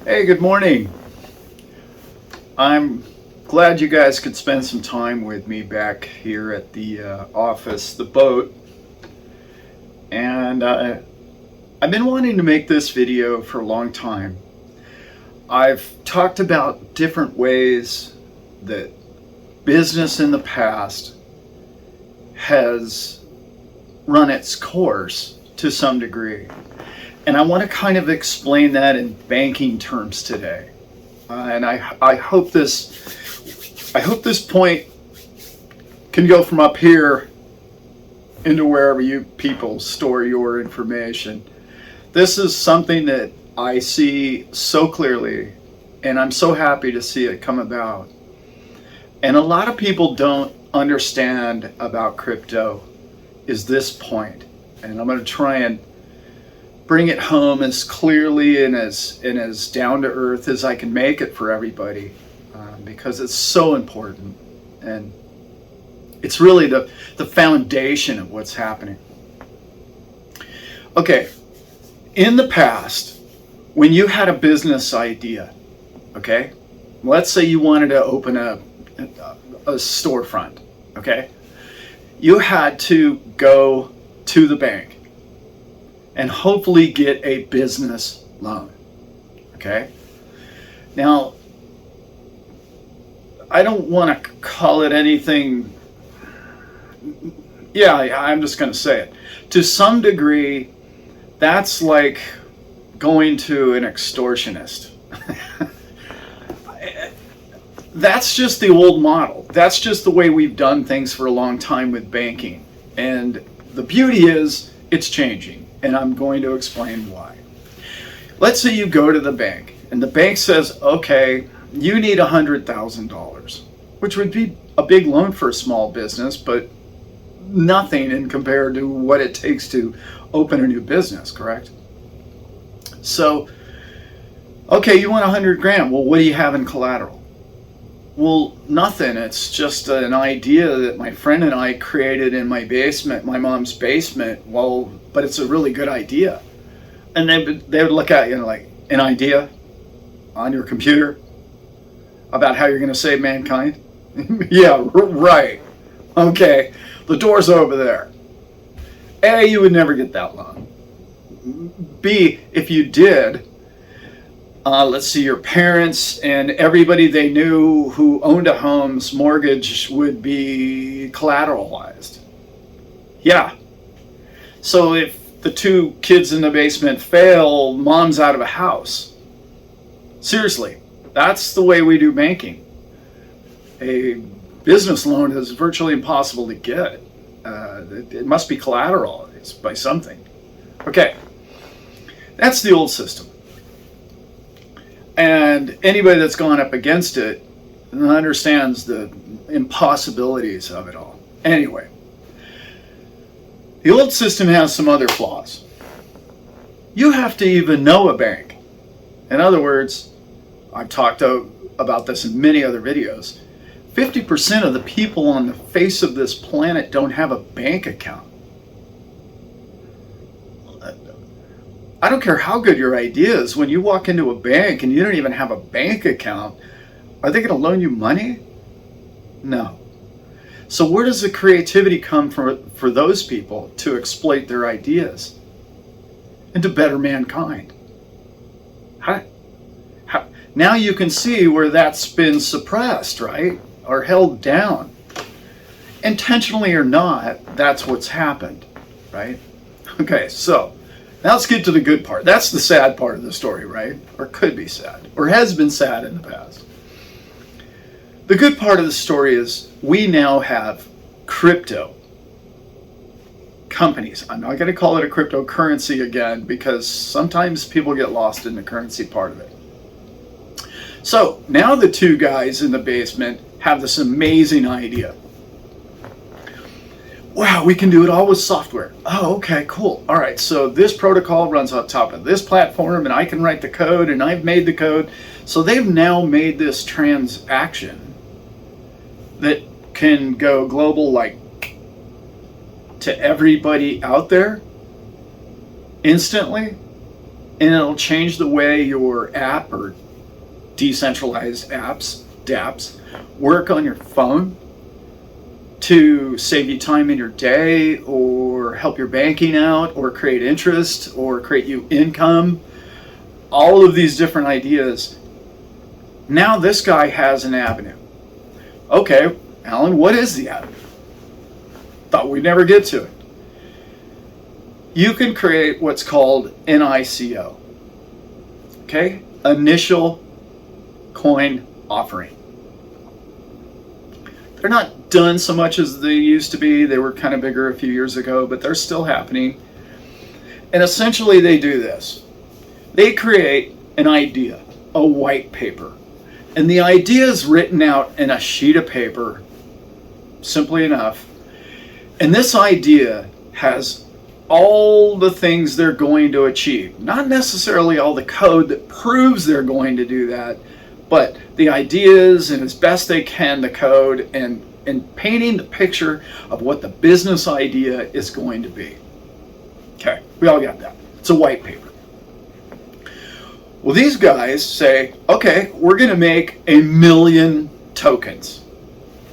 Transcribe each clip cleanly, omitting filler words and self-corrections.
Hey, good morning. I'm glad you guys could spend some time with me back here at the office, the boat. And I've been wanting to make this video for a long time. I've talked about different ways that business in the past has run its course to some degree. And I want to kind of explain that in banking terms today. And I hope this point can go from up here into wherever you people store your information. This is something that I see so clearly, and I'm so happy to see it come about. And a lot of people don't understand about crypto is this point. And I'm going to try and bring it home as clearly and as down to earth as I can make it for everybody, because it's so important, and it's really the foundation of what's happening. Okay, in the past, when you had a business idea, okay, let's say you wanted to open a storefront, okay, you had to go to the bank and hopefully get a business loan, okay? Now, I don't want to call it anything, I'm just going to say it. To some degree, that's like going to an extortionist. That's just the old model. That's just the way we've done things for a long time with banking. And the beauty is, it's changing. And I'm going to explain why. Let's say you go to the bank, and the bank says, okay, you need $100,000, which would be a big loan for a small business, but nothing in compared to what it takes to open a new business, correct? So, okay, you want 100 grand. Well, what do you have in collateral? Well, nothing. It's just an idea that my friend and I created in my basement, my mom's basement. Well, but it's a really good idea. And they would look at you like, an idea on your computer about how you're going to save mankind? Yeah, right. Okay, the door's over there. A, you would never get that loan. B, if you did, let's see, your parents and everybody they knew who owned a home's mortgage would be collateralized. Yeah. So if the two kids in the basement fail, mom's out of a house. Seriously, that's the way we do banking. A business loan is virtually impossible to get. It must be collateralized by something. Okay, that's the old system. And anybody that's gone up against it understands the impossibilities of it all. Anyway, the old system has some other flaws. You have to even know a bank. In other words, I've talked about this in many other videos. 50% of the people on the face of this planet don't have a bank account. I don't care how good your idea is, when you walk into a bank and you don't even have a bank account, are they going to loan you money? No. So where does the creativity come from for those people to exploit their ideas and to better mankind? How? Now you can see where that's been suppressed, right? Or held down. Intentionally or not, that's what's happened, right? Okay, so now let's get to the good part. That's the sad part of the story, right? Or could be sad, or has been sad in the past. The good part of the story is we now have crypto companies. I'm not going to call it a cryptocurrency again, because sometimes people get lost in the currency part of it. So now the two guys in the basement have this amazing idea. Wow, we can do it all with software. Oh, okay, cool. All right, so this protocol runs on top of this platform, and I can write the code, and I've made the code. So they've now made this transaction that can go global, like to everybody out there instantly. and it'll change the way your app or decentralized apps, dApps, work on your phone to save you time in your day or help your banking out or create interest or create you income. All of these different ideas. Now this guy has an avenue. Okay, Allan, what is the avenue? Thought we'd never get to it. You can create what's called an ICO. Okay? Initial coin offering. They're not done so much as they used to be. They were kind of bigger a few years ago, but they're still happening. And essentially they do this. They create an idea, a white paper. And the idea is written out in a sheet of paper, simply enough. And this idea has all the things they're going to achieve. Not necessarily all the code that proves they're going to do that, but the ideas and as best they can the code and painting the picture of what the business idea is going to be. Okay, we all got that. It's a white paper. Well, these guys say, okay, we're going to make 1 million tokens,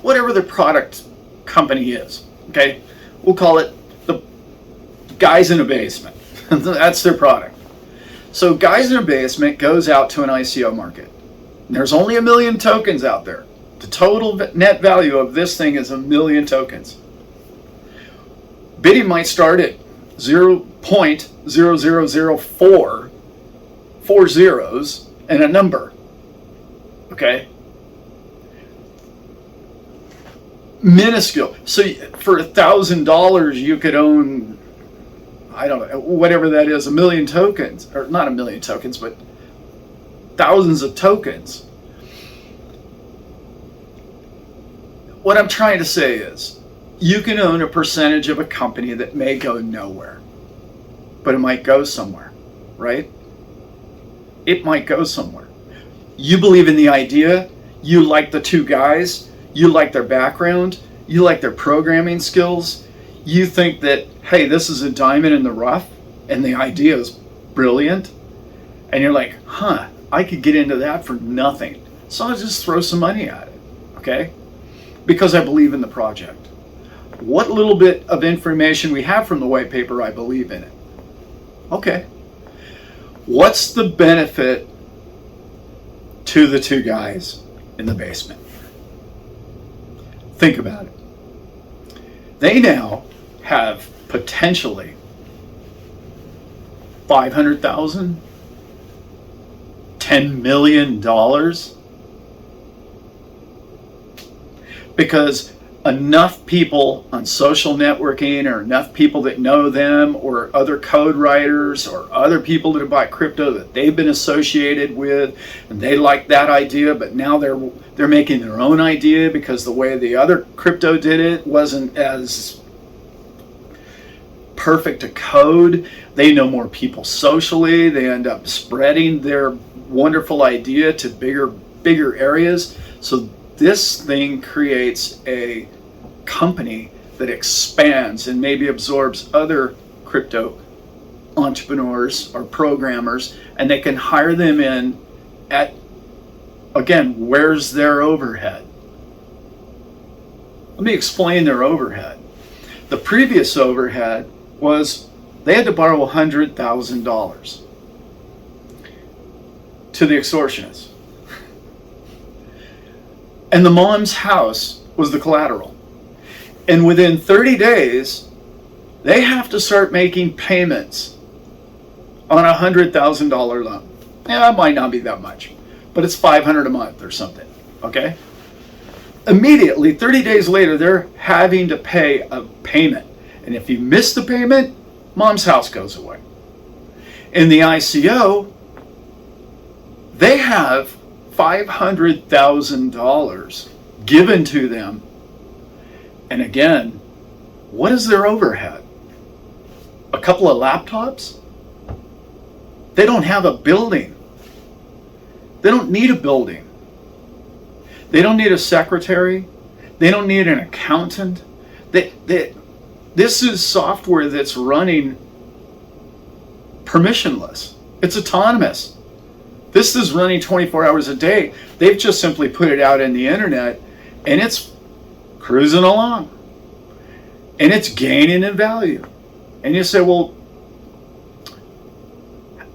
whatever the product company is. Okay, we'll call it the Guys in a Basement. That's their product. So Guys in a Basement goes out to an ICO market. And there's only 1 million tokens out there. The total net value of this thing is 1 million tokens. Bidding might start at 0.0004, 4 zeros, and a number. Okay? Minuscule. So for $1,000 you could own, I don't know, whatever that is, 1 million tokens. Or not 1 million tokens, but thousands of tokens. What I'm trying to say is, you can own a percentage of a company that may go nowhere, but it might go somewhere, right? It might go somewhere. You believe in the idea, you like the two guys, you like their background, you like their programming skills, you think that, hey, this is a diamond in the rough, and the idea is brilliant, and you're like, huh, I could get into that for nothing. So I'll just throw some money at it, okay? Because I believe in the project. What little bit of information we have from the white paper, I believe in it. Okay. What's the benefit to the two guys in the basement? Think about it. They now have potentially 500,000, $10 million, because enough people on social networking or enough people that know them or other code writers or other people that have bought crypto that they've been associated with and they like that idea, but now they're making their own idea because the way the other crypto did it wasn't as perfect a code. They know more people socially. They end up spreading their wonderful idea to bigger areas. So this thing creates a company that expands and maybe absorbs other crypto entrepreneurs or programmers, and they can hire them in at, again, where's their overhead? Let me explain their overhead. The previous overhead was they had to borrow $100,000 to the extortionists. And the mom's house was the collateral. And within 30 days, they have to start making payments on a $100,000 loan. Yeah, it might not be that much, but it's $500 a month or something, okay? Immediately, 30 days later, they're having to pay a payment. And if you miss the payment, mom's house goes away. In the ICO, they have $500,000 given to them. And again, what is their overhead? A couple of laptops? They don't have a building. They don't need a building. They don't need a secretary. They don't need an accountant. This is software that's running permissionless. It's autonomous. This is running 24 hours a day. They've just simply put it out in the internet, and it's cruising along. And it's gaining in value. And you say, well,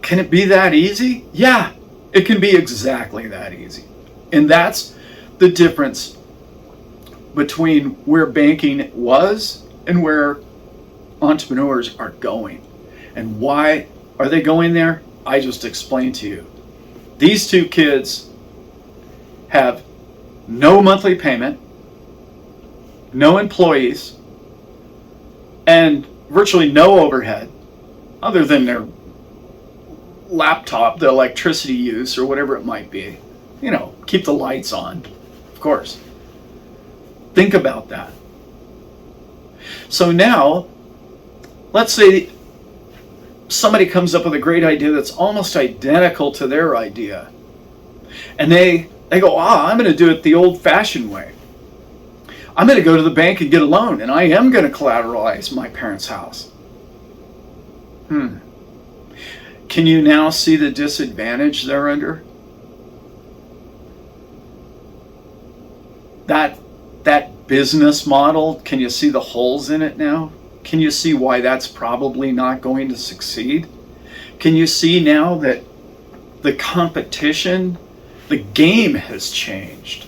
can it be that easy? Yeah, it can be exactly that easy. And that's the difference between where banking was and where entrepreneurs are going. And why are they going there? I just explained to you. These two kids have no monthly payment, no employees, and virtually no overhead other than their laptop, the electricity use, or whatever it might be. You know, keep the lights on, of course. Think about that. So now, let's say somebody comes up with a great idea that's almost identical to their idea. And they go, I'm going to do it the old-fashioned way. I'm going to go to the bank and get a loan, and I am going to collateralize my parents' house. Can you now see the disadvantage they're under? That business model, can you see the holes in it now? Can you see why that's probably not going to succeed? Can you see now that the competition, the game has changed?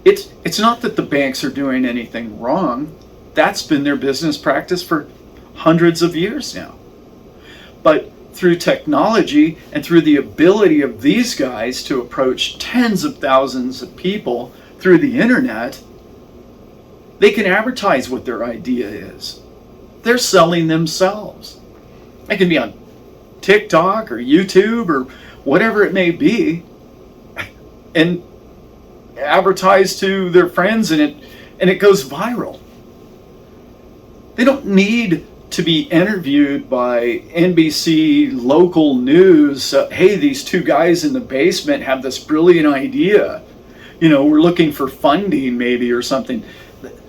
It's not that the banks are doing anything wrong. That's been their business practice for hundreds of years now. But through technology and through the ability of these guys to approach tens of thousands of people through the internet, they can advertise what their idea is. They're selling themselves. They can be on TikTok or YouTube or whatever it may be and advertise to their friends, and it goes viral. They don't need to be interviewed by NBC local news. Hey, these two guys in the basement have this brilliant idea. You know, we're looking for funding maybe or something.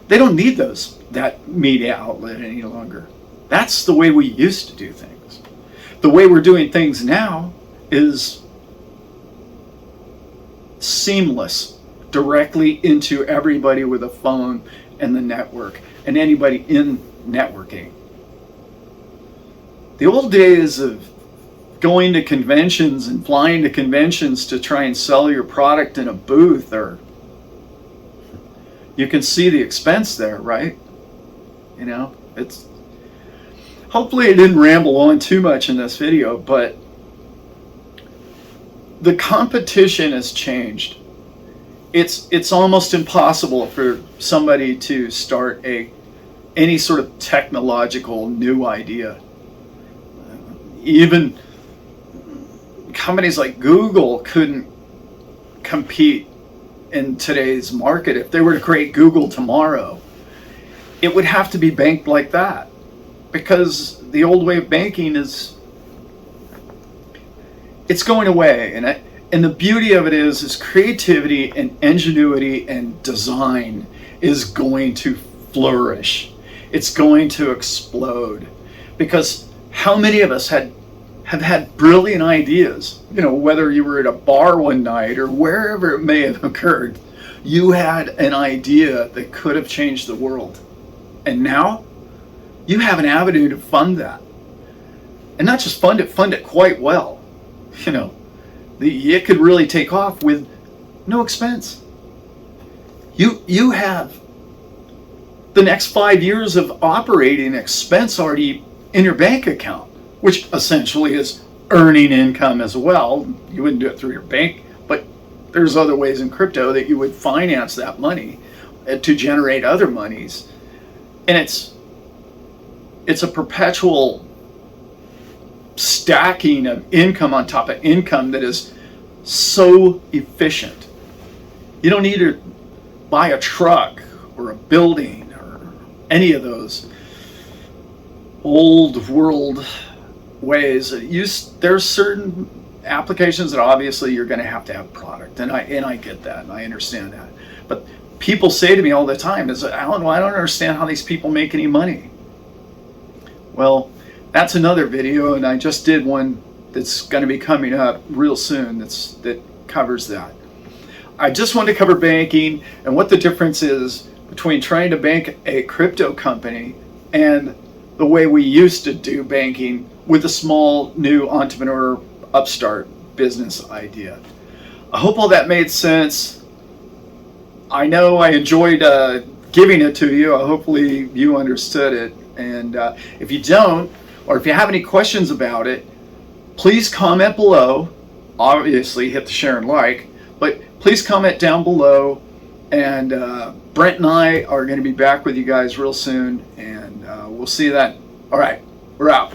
They don't need that media outlet any longer. That's the way we used to do things. The way we're doing things now is seamless, directly into everybody with a phone and the network, and anybody in networking. The old days of going to conventions and flying to conventions to try and sell your product in a booth, or you can see the expense there, right? You know, it's hopefully I didn't ramble on too much in this video, but the competition has changed. It's almost impossible for somebody to start any sort of technological new idea. Even companies like Google couldn't compete in today's market. If they were to create Google tomorrow, it would have to be banked like that, because the old way of banking it's going away. And the beauty of it is creativity and ingenuity and design is going to flourish. It's going to explode, because how many of us have had brilliant ideas? You know, whether you were at a bar one night or wherever it may have occurred, you had an idea that could have changed the world. And now you have an avenue to fund that. And not just fund it quite well. You know, it could really take off with no expense. You have the next 5 years of operating expense already in your bank account, which essentially is earning income as well. You wouldn't do it through your bank, but there's other ways in crypto that you would finance that money to generate other monies. And it's a perpetual stacking of income on top of income that is so efficient. You don't need to buy a truck or a building or any of those old world ways. There's certain applications that obviously you're going to have product, and I get that and I understand that. But people say to me all the time, Allan, well, I don't understand how these people make any money. Well, that's another video, and I just did one that's going to be coming up real soon that covers that. I just want to cover banking and what the difference is between trying to bank a crypto company and the way we used to do banking with a small new entrepreneur upstart business idea. I hope all that made sense. I know I enjoyed giving it to you. Hopefully you understood it. And if you don't, or if you have any questions about it, please comment below. Obviously hit the share and like, but please comment down below. And Brent and I are going to be back with you guys real soon, and we'll see you then. All right, we're out.